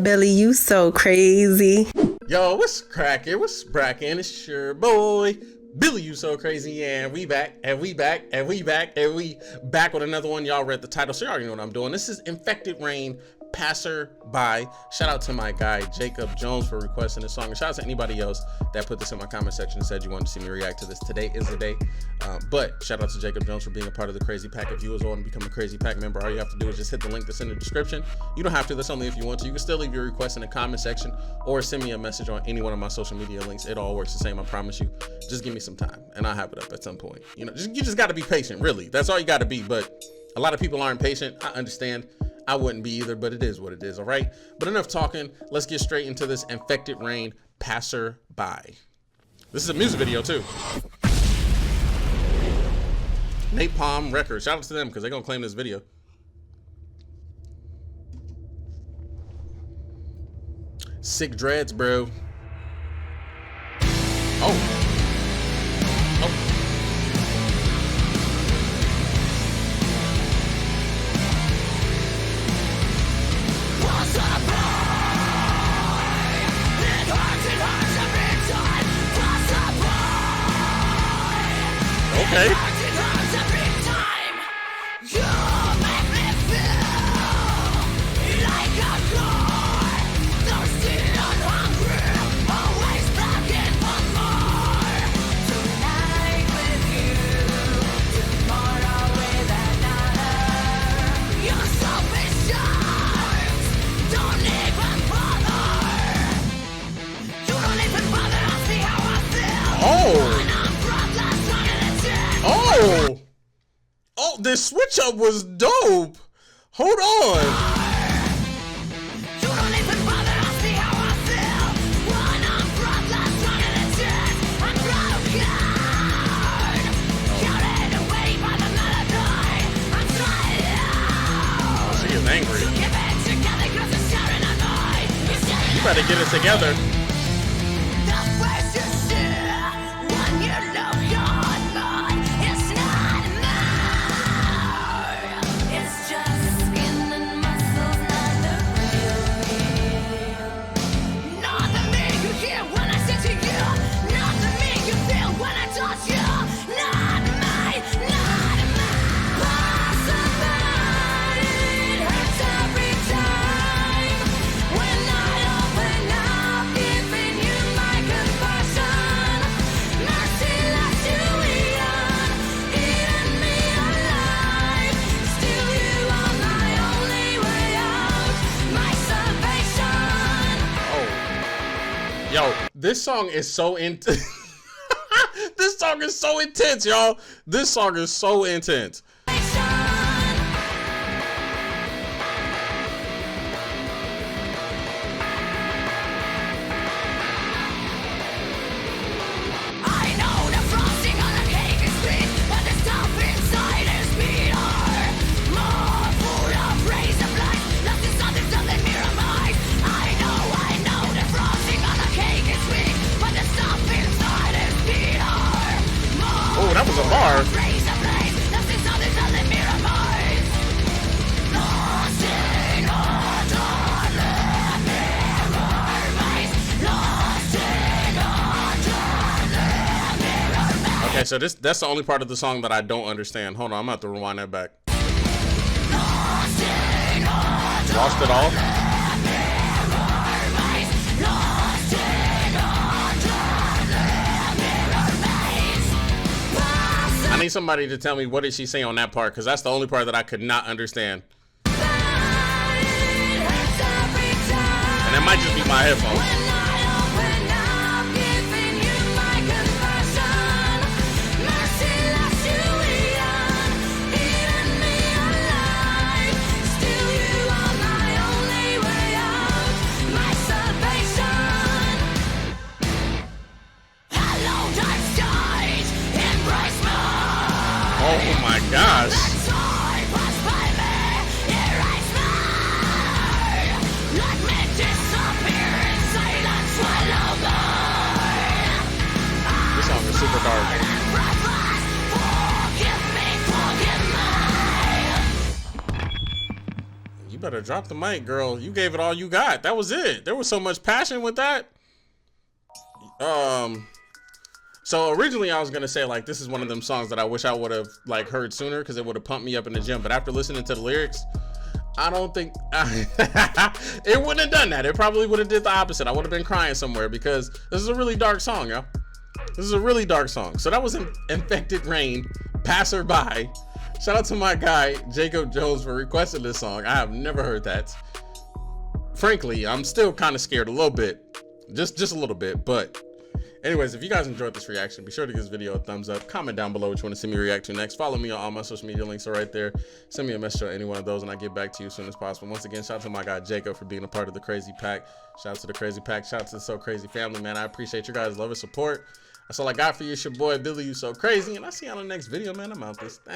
Billy, you so crazy. Yo, what's cracking? What's brackin'? It's your boy, Billy, you so crazy, and we back with another one. Y'all read the title, so you already know what I'm doing. This is Infected Rain, Passerby. Shout out to my guy, Jacob Jones, for requesting this song. And shout out to anybody else that put this in my comment section and said you wanted to see me react to this. Today is the day. But shout out to Jacob Jones for being a part of the Crazy Pack. If you was want to become a Crazy Pack member, all you have to do is just hit the link that's in the description. You don't have to, that's only if you want to. You can still leave your request in the comment section or send me a message on any one of my social media links. It all works the same, I promise you. Just give me some time and I'll have it up at some point. You know, you just got to be patient, really. That's all you got to be. But a lot of people aren't patient. I understand. I wouldn't be either, but it is what it is, all right? But enough talking. Let's get straight into this Infected Rain, Passerby. This is a music video, too. Napalm Records. Shout out to them, because they're going to claim this video. Sick dreads, bro. Oh. Okay. Oh, this switch up was dope. Hold on. Oh, she is angry. You better get it together. Yo, this song is so intense. This song is so intense, y'all. This song is so intense. That was a bar. Okay, so that's the only part of the song that I don't understand. Hold on, I'm gonna have to rewind that back. Lost it all? I need somebody to tell me what did she say on that part, because that's the only part that I could not understand. And that might just be my headphones. Oh my gosh. better drop the mic, girl. You gave it all you got. That was it. There was so much passion with that. So originally I was gonna say like this is one of them songs that I wish I would have like heard sooner because it would have pumped me up in the gym. But after listening to the lyrics, I don't think it wouldn't have done that. It probably would have did the opposite. I would have been crying somewhere because this is a really dark song, yo. This is a really dark song. So that was Infected Rain, Passerby. Shout out to my guy Jacob Jones for requesting this song. I have never heard that. Frankly, I'm still kind of scared a little bit, just a little bit. But anyways, if you guys enjoyed this reaction, be sure to give this video a thumbs up. Comment down below what you want to see me react to next. Follow me on all my social media links are right there. Send me a message on any one of those and I'll get back to you as soon as possible. Once again, shout out to my guy Jacob for being a part of the Crazy Pack. Shout out to the Crazy Pack. Shout out to the So Crazy family, man. I appreciate your guys' love and support. That's all I got for you. It's your boy Billy You So Crazy, and I'll see you on the next video, man. I'm out this thing.